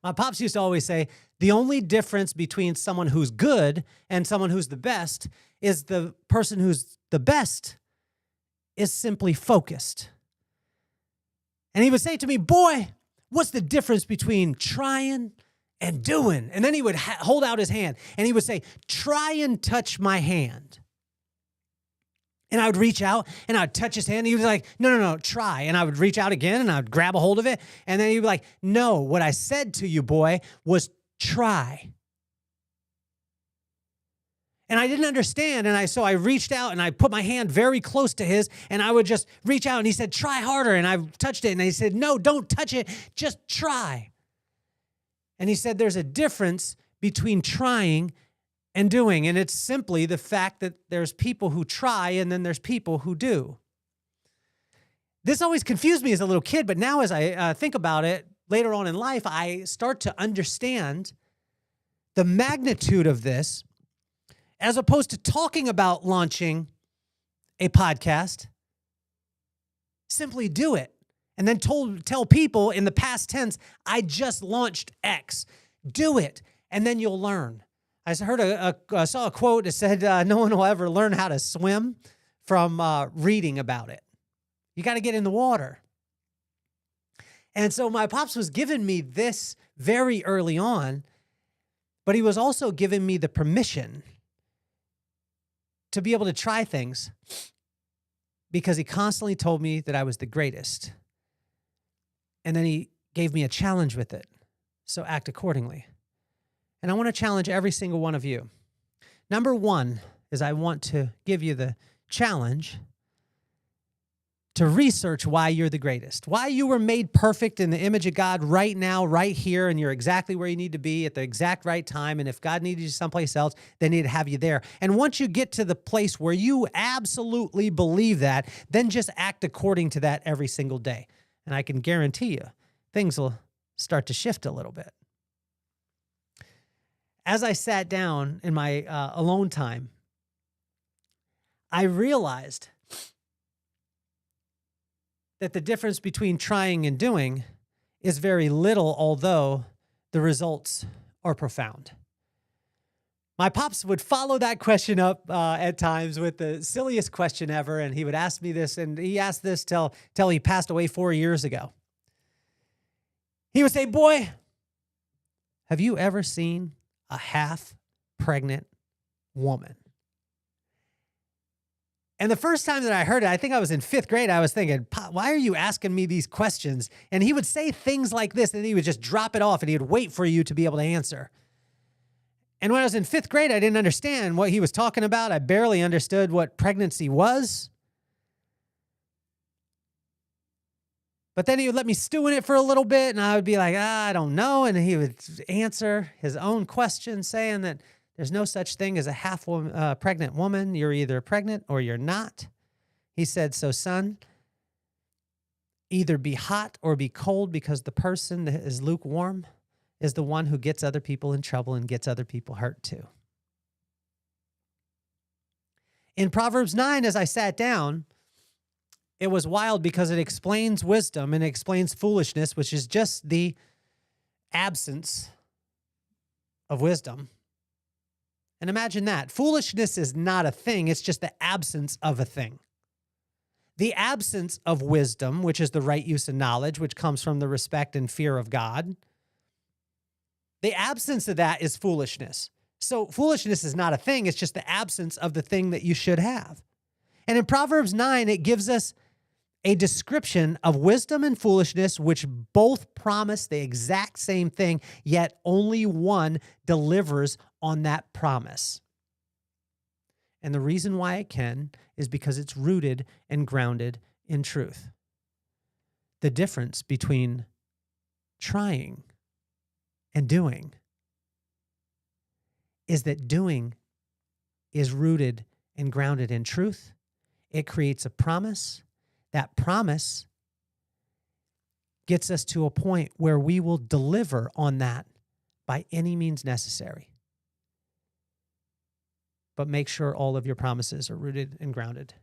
My pops used to always say, the only difference between someone who's good and someone who's the best is the person who's the best is simply focused. And he would say to me, boy, what's the difference between trying and doing? And then he would hold out his hand and he would say, try and touch my hand. And I would reach out and I'd touch his hand. And he was like, no, try. And I would reach out again and I would grab a hold of it. And then he'd be like, no, what I said to you, boy, was try. And I didn't understand. And so I reached out and I put my hand very close to his and I would just reach out and he said, try harder. And I touched it and he said, no, don't touch it. Just try. And he said, there's a difference between trying and doing. And it's simply the fact that there's people who try and then there's people who do. This always confused me as a little kid, but now as I think about it later on in life, I start to understand the magnitude of this as opposed to talking about launching a podcast. Simply do it. And then tell people in the past tense, I just launched X. Do it, and then you'll learn. I saw a quote that said, no one will ever learn how to swim from reading about it. You got to get in the water. And so my pops was giving me this very early on, but he was also giving me the permission to be able to try things because he constantly told me that I was the greatest. And then he gave me a challenge with it. So act accordingly. And I want to challenge every single one of you. Number one is I want to give you the challenge to research why you're the greatest, why you were made perfect in the image of God right now, right here, and you're exactly where you need to be at the exact right time. And if God needed you someplace else, they need to have you there. And once you get to the place where you absolutely believe that, then just act according to that every single day. And I can guarantee you, things will start to shift a little bit. As I sat down in my alone time, I realized that the difference between trying and doing is very little, although the results are profound. My pops would follow that question up at times with the silliest question ever, and he would ask me this, and he asked this till he passed away 4 years ago. He would say, boy, have you ever seen a half-pregnant woman? And the first time that I heard it, I think I was in 5th grade, I was thinking, Pop, why are you asking me these questions? And he would say things like this, and he would just drop it off, and he would wait for you to be able to answer. And when I was in 5th grade, I didn't understand what he was talking about. I barely understood what pregnancy was. But then he would let me stew in it for a little bit, and I would be like, I don't know. And he would answer his own question, saying that there's no such thing as a half-pregnant woman. You're either pregnant or you're not. He said, so son, either be hot or be cold, because the person that is lukewarm is the one who gets other people in trouble and gets other people hurt too. In Proverbs 9, as I sat down, it was wild because it explains wisdom and it explains foolishness, which is just the absence of wisdom. And imagine that. Foolishness is not a thing. It's just the absence of a thing. The absence of wisdom, which is the right use of knowledge, which comes from the respect and fear of God. The absence of that is foolishness. So foolishness is not a thing. It's just the absence of the thing that you should have. And in Proverbs 9, it gives us a description of wisdom and foolishness, which both promise the exact same thing, yet only one delivers on that promise. And the reason why it can is because it's rooted and grounded in truth. The difference between trying and doing is that doing is rooted and grounded in truth. It creates a promise. That promise gets us to a point where we will deliver on that by any means necessary. But make sure all of your promises are rooted and grounded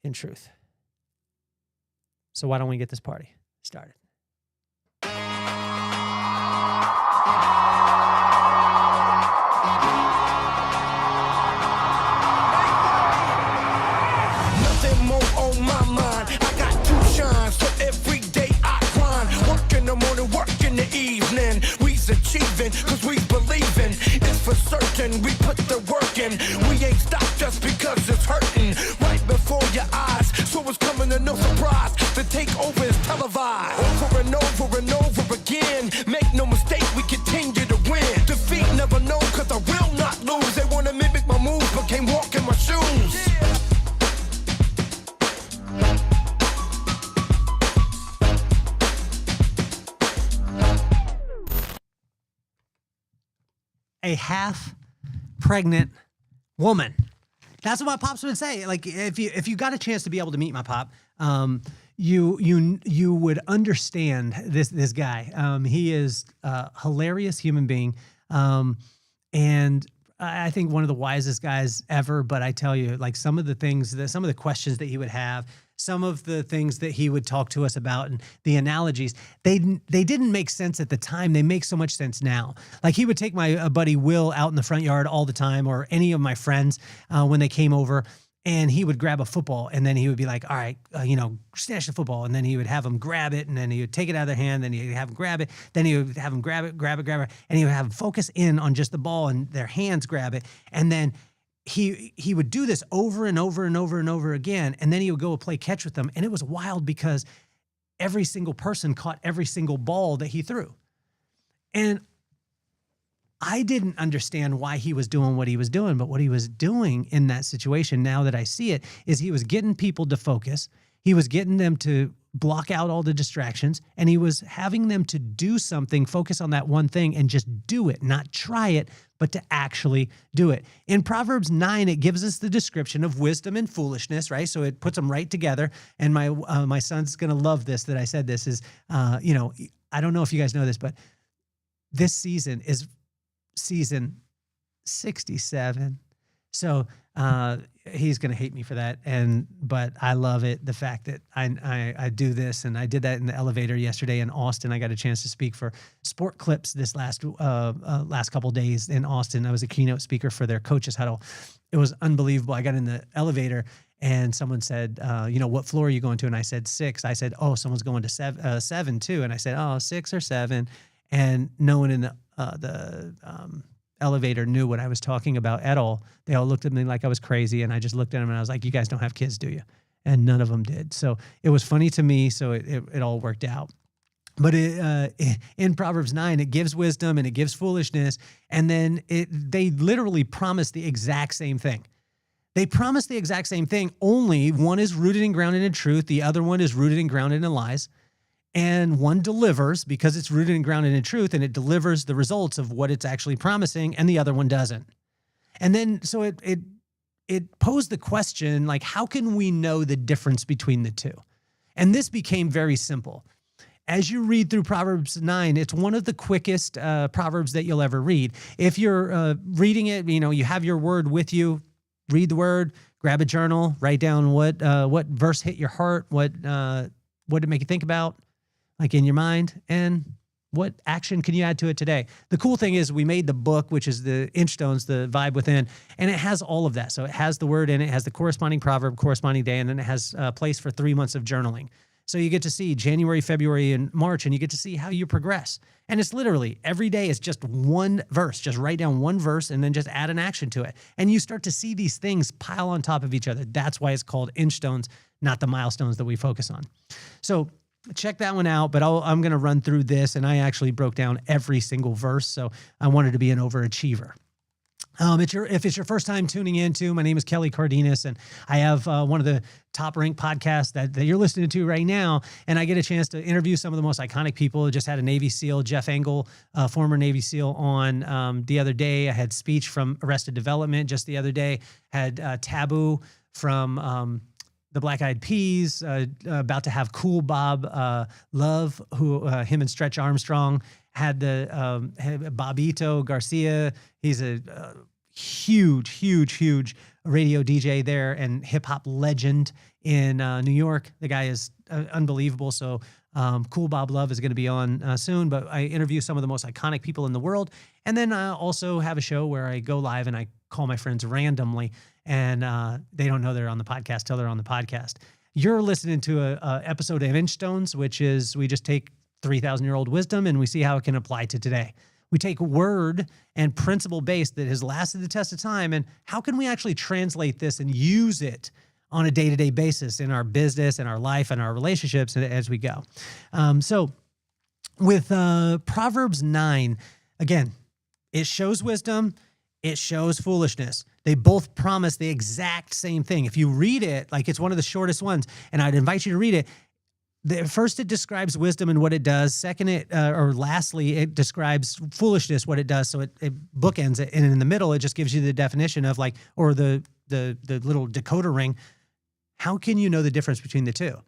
in truth. So why don't we get this party started? something, cause we believin'. It's for certain, we put the work in. We ain't stopped just because it's hurting. Right before your eyes, so it's coming to no surprise. The takeover is televised. Over and over and over again. Make no mistake, we continue to win. Defeat never know, cause I will not lose. They wanna mimic my moves, but can't walk in my shoes. A half-pregnant woman. That's what my pops would say. Like, if you got a chance to be able to meet my pop, you would understand this guy. He is a hilarious human being, and I think one of the wisest guys ever. But I tell you, like, some of the questions that he would have, some of the things that he would talk to us about, and the analogies, they didn't make sense at the time. They make so much sense now. Like, he would take my buddy Will out in the front yard all the time, or any of my friends when they came over, and he would grab a football, and then he would be like, all right, snatch the football. And then he would have them grab it, and then he would take it out of their hand, then he'd have them grab it, then he would have them grab it, and he would have them focus in on just the ball, and their hands grab it. And then he would do this over and over and over and over again, and then he would go play catch with them. And it was wild because every single person caught every single ball that he threw. And I didn't understand why he was doing what he was doing, but what he was doing in that situation, now that I see it, is he was getting people to focus. He was getting them to block out all the distractions, and he was having them to do something, focus on that one thing, and just do it, not try it, but to actually do it. In Proverbs 9, it gives us the description of wisdom and foolishness, right? So it puts them right together. And my son's going to love this, that I said this is, I don't know if you guys know this, but this season is season 67. So he's going to hate me for that. But I love it. The fact that I do this, and I did that in the elevator yesterday in Austin. I got a chance to speak for Sport Clips this last couple days in Austin. I was a keynote speaker for their coaches huddle. It was unbelievable. I got in the elevator and someone said, what floor are you going to? And I said 6. I said, oh, someone's going to 7 too. And I said, oh, 6 or 7. And no one in the elevator knew what I was talking about at all. They all looked at me like I was crazy, and I just looked at them and I was like, you guys don't have kids, do you? And none of them did. So it was funny to me, so it all worked out. But in Proverbs 9, it gives wisdom and it gives foolishness, and then they literally promise the exact same thing. They promise the exact same thing, only one is rooted and grounded in truth, the other one is rooted and grounded in lies. And one delivers because it's rooted and grounded in truth, and it delivers the results of what it's actually promising, and the other one doesn't. And then, so it posed the question, like, how can we know the difference between the two? And this became very simple. As you read through Proverbs 9, it's one of the quickest Proverbs that you'll ever read. If you're reading it, you have your word with you, read the word, grab a journal, write down what verse hit your heart, what did it make you think about, like in your mind, and what action can you add to it today? The cool thing is we made the book, which is the Inch Stones, the Vibe Within, and it has all of that. So it has the word in it, has the corresponding proverb, corresponding day, and then it has a place for 3 months of journaling. So you get to see January, February, and March, and you get to see how you progress. And it's literally every day is just one verse. Just write down one verse and then just add an action to it. And you start to see these things pile on top of each other. That's why it's called Inch Stones, not the milestones that we focus on. So check that one out, but I'm going to run through this, and I actually broke down every single verse, so I wanted to be an overachiever. If it's your first time tuning into, my name is Kelly Cardenas, and I have one of the top-ranked podcasts that you're listening to right now, and I get a chance to interview some of the most iconic people. I just had a Navy SEAL, Jeff Engel, former Navy SEAL, on the other day. I had Speech from Arrested Development just the other day. Had Taboo from the Black Eyed Peas, about to have Cool Bob Love, who him and Stretch Armstrong had Bobito Garcia. He's a huge radio DJ there and hip hop legend in New York. The guy is unbelievable. So Cool Bob Love is going to be on soon, but I interview some of the most iconic people in the world. And then I also have a show where I go live and I call my friends randomly, and they don't know they're on the podcast till they're on the podcast. You're listening to a episode of Inch Stones, which is we just take 3,000-year-old wisdom and we see how it can apply to today. We take word and principle based that has lasted the test of time, and how can we actually translate this and use it on a day-to-day basis in our business and our life and our relationships as we go. So with Proverbs 9, again, it shows wisdom, it shows foolishness. They both promise the exact same thing. If you read it, like it's one of the shortest ones, and I'd invite you to read it. First, it describes wisdom and what it does. Second, lastly, it describes foolishness, what it does. So it bookends it, and in the middle, it just gives you the definition of or the little decoder ring. How can you know the difference between the two?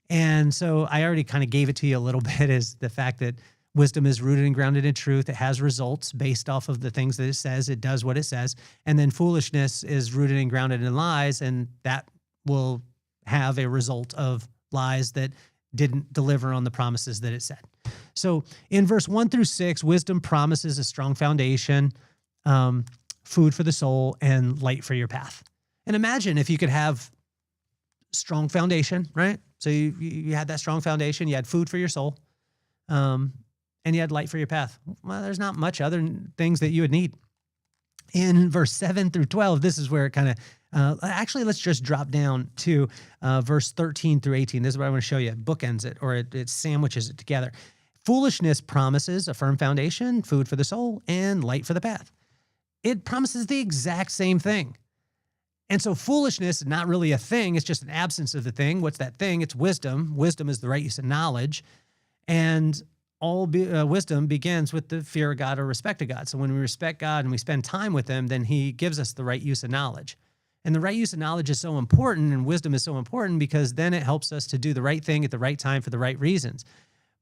And so I already kind of gave it to you a little bit, is the fact that wisdom is rooted and grounded in truth. It has results based off of the things that it says. It does what it says. And then foolishness is rooted and grounded in lies, and that will have a result of lies that didn't deliver on the promises that it said. So in verse 1 through 6, wisdom promises a strong foundation, food for the soul, and light for your path. And imagine if you could have strong foundation, right? So you had that strong foundation, you had food for your soul, and you had light for your path. Well, there's not much other things that you would need. In verse 7 through 12, this is where it kind of, actually, let's just drop down to verse 13 through 18. This is what I want to show you. It bookends it, or it sandwiches it together. Foolishness promises a firm foundation, food for the soul, and light for the path. It promises the exact same thing. And so foolishness is not really a thing. It's just an absence of the thing. What's that thing? It's wisdom. Wisdom is the right use of knowledge. And all wisdom begins with the fear of God or respect of God. So when we respect God and we spend time with him, then he gives us the right use of knowledge. And the right use of knowledge is so important, and wisdom is so important, because then it helps us to do the right thing at the right time for the right reasons.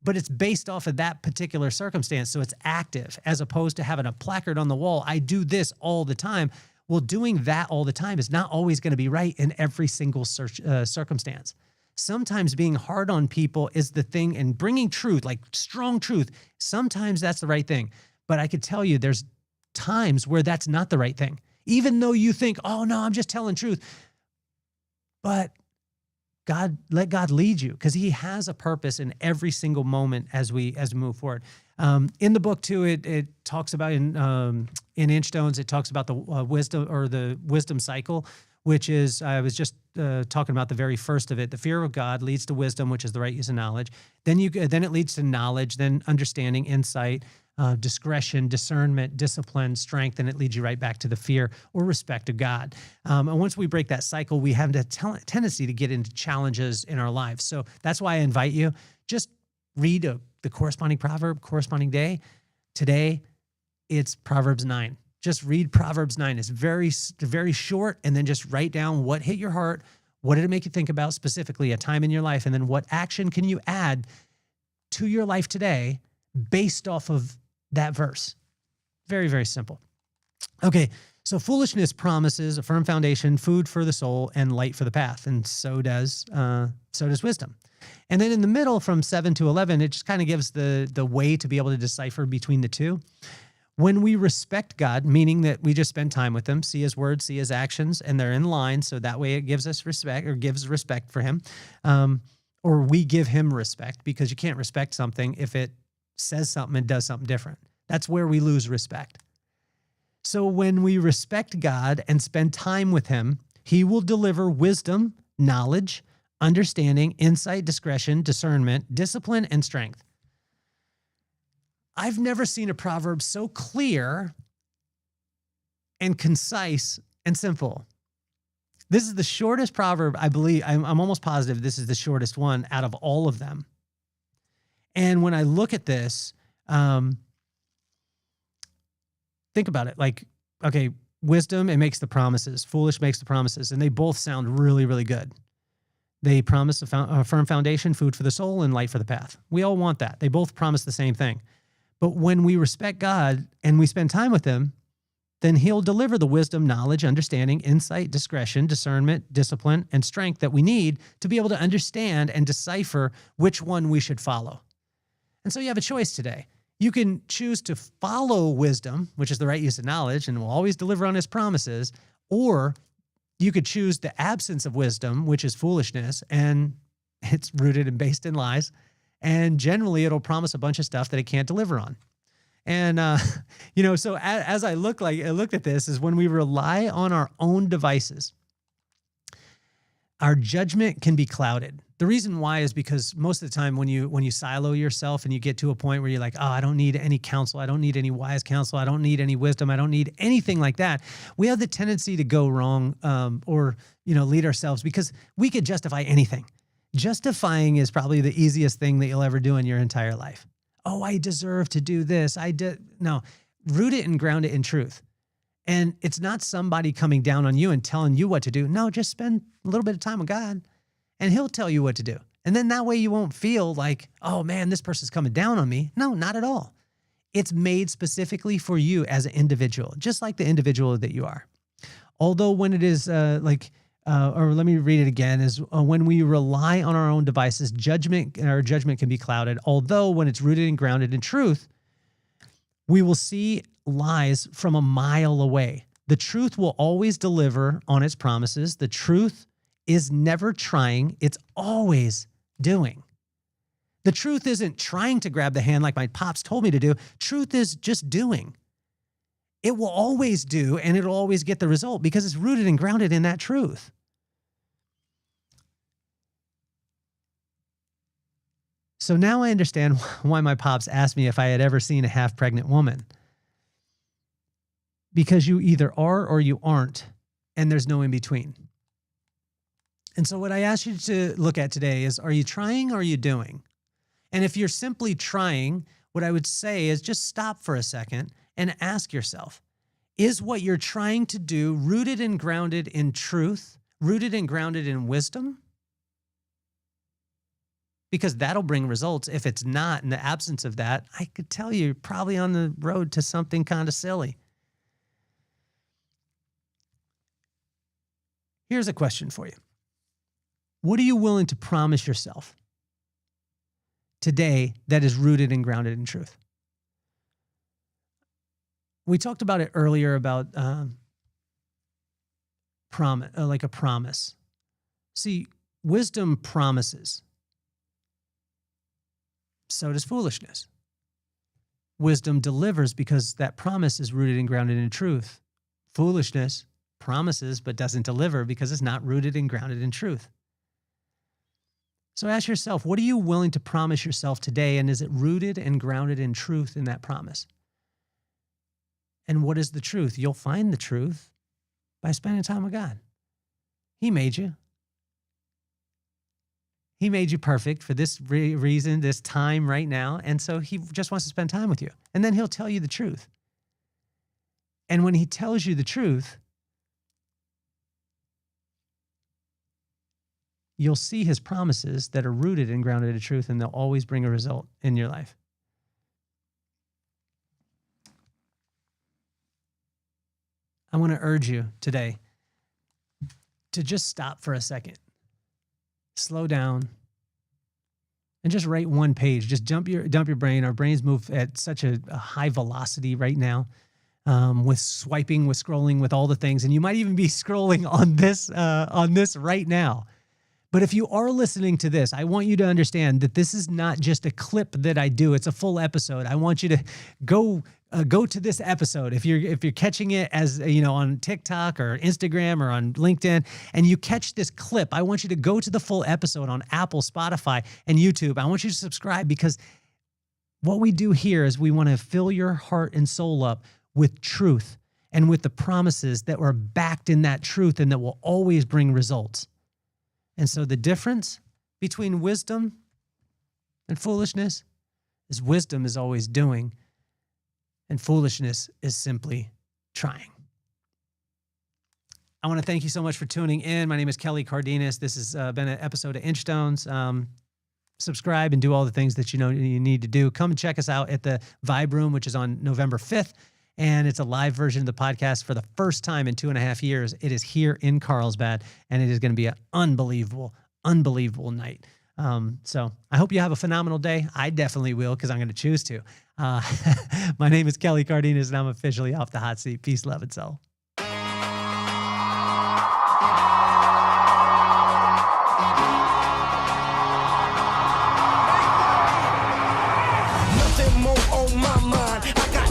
But it's based off of that particular circumstance. So it's active, as opposed to having a placard on the wall. I do this all the time. Well, doing that all the time is not always going to be right in every single circumstance. Sometimes being hard on people is the thing, and bringing truth, like strong truth, sometimes that's the right thing. But I could tell you there's times where that's not the right thing. Even though you think, oh no, I'm just telling truth. But let God lead you, because he has a purpose in every single moment as we move forward. In the book too, it talks about in Inchstones, it talks about the wisdom, or the wisdom cycle, which is, I was just talking about the very first of it. The fear of God leads to wisdom, which is the right use of knowledge. Then it leads to knowledge, then understanding, insight, discretion, discernment, discipline, strength, and it leads you right back to the fear or respect of God. And once we break that cycle, we have a tendency to get into challenges in our lives. So that's why I invite you, just read the corresponding proverb, corresponding day. Today, it's Proverbs 9. Just read Proverbs 9. It's very, very short, and then just write down what hit your heart, what did it make you think about specifically, a time in your life, and then what action can you add to your life today based off of that verse. Very, very simple. Okay, so foolishness promises a firm foundation, food for the soul, and light for the path, and so does wisdom. And then in the middle, from 7 to 11, it just kind of gives the way to be able to decipher between the two. When we respect God, meaning that we just spend time with him, see his words, see his actions, and they're in line, so that way it gives us respect, or gives respect for him, or we give him respect, because you can't respect something if it says something and does something different. That's where we lose respect. So when we respect God and spend time with him, he will deliver wisdom, knowledge, understanding, insight, discretion, discernment, discipline, and strength. I've never seen a proverb so clear and concise and simple. This is the shortest proverb, I believe. I'm almost positive this is the shortest one out of all of them. And when I look at this, think about it. Like, okay, wisdom, it makes the promises. Foolish makes the promises. And they both sound really, really good. They promise a firm foundation, food for the soul, and light for the path. We all want that. They both promise the same thing. But when we respect God and we spend time with him, then he'll deliver the wisdom, knowledge, understanding, insight, discretion, discernment, discipline, and strength that we need to be able to understand and decipher which one we should follow. And so you have a choice today. You can choose to follow wisdom, which is the right use of knowledge, and will always deliver on his promises, or you could choose the absence of wisdom, which is foolishness, and it's rooted and based in lies, and generally it'll promise a bunch of stuff that it can't deliver on. And, so as I looked at this is when we rely on our own devices, our judgment can be clouded. The reason why is because most of the time when you silo yourself and you get to a point where you're like, oh, I don't need any counsel. I don't need any wise counsel. I don't need any wisdom. I don't need anything like that. We have the tendency to go wrong or lead ourselves because we could justify anything. Justifying is probably the easiest thing that you'll ever do in your entire life. Oh, I deserve to do this. No, root it and ground it in truth. And it's not somebody coming down on you and telling you what to do. No, just spend a little bit of time with God and he'll tell you what to do. And then that way you won't feel like, oh man, this person's coming down on me. No, not at all. It's made specifically for you as an individual, just like the individual that you are. Although when it is or let me read it again, is when we rely on our own devices, our judgment can be clouded. Although when it's rooted and grounded in truth, we will see lies from a mile away. The truth will always deliver on its promises. The truth is never trying. It's always doing. The truth isn't trying to grab the hand like my pops told me to do. Truth is just doing. It will always do, and it'll always get the result because it's rooted and grounded in that truth. So now I understand why my pops asked me if I had ever seen a half-pregnant woman. Because you either are or you aren't, and there's no in between. And so what I ask you to look at today is, are you trying or are you doing? And if you're simply trying, what I would say is just stop for a second and ask yourself, is what you're trying to do rooted and grounded in truth, rooted and grounded in wisdom? Because that'll bring results. If it's not, in the absence of that, I could tell you, you're probably on the road to something kind of silly. Here's a question for you. What are you willing to promise yourself today that is rooted and grounded in truth? We talked about it earlier about like a promise. See, wisdom promises. So does foolishness. Wisdom delivers because that promise is rooted and grounded in truth. Foolishness promises but doesn't deliver because it's not rooted and grounded in truth. So ask yourself, what are you willing to promise yourself today, and is it rooted and grounded in truth in that promise? And what is the truth? You'll find the truth by spending time with God. He made you. He made you perfect for this reason, this time right now. And so he just wants to spend time with you. And then he'll tell you the truth. And when he tells you the truth, you'll see his promises that are rooted and grounded in truth, and they'll always bring a result in your life. I want to urge you today to just stop for a second. Slow down and just write one page. Just dump your brain. Our brains move at such a high velocity right now, with swiping, with scrolling, with all the things. And you might even be scrolling on this right now. But if you are listening to this, I want you to understand that this is not just a clip that I do. It's a full episode. I want you to go to this episode. If you're catching it as on TikTok or Instagram or on LinkedIn, and you catch this clip, I want you to go to the full episode on Apple, Spotify, and YouTube. I want you to subscribe, because what we do here is we want to fill your heart and soul up with truth and with the promises that were backed in that truth and that will always bring results. And so the difference between wisdom and foolishness is wisdom is always doing, and foolishness is simply trying. I want to thank you so much for tuning in. My name is Kelly Cardenas. This has been an episode of Inchstones. Subscribe and do all the things that you need to do. Come and check us out at the Vibe Room, which is on November 5th. And it's a live version of the podcast for the first time in 2.5 years. It is here in Carlsbad, and it is going to be an unbelievable night. So I hope you have a phenomenal day. I definitely will, because I'm going to choose to. My name is Kelly Cardenas, and I'm officially off the hot seat. Peace, love, and soul. Nothing more on my mind. I got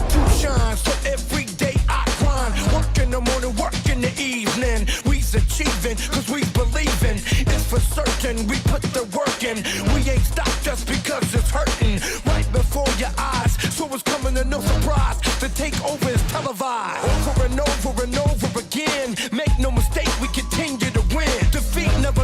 certain, we put the work in. We ain't stopped just because it's hurting. Right before your eyes, so it's coming to no surprise. The takeover is televised. Over and over and over again. Make no mistake, we continue to win. Defeat never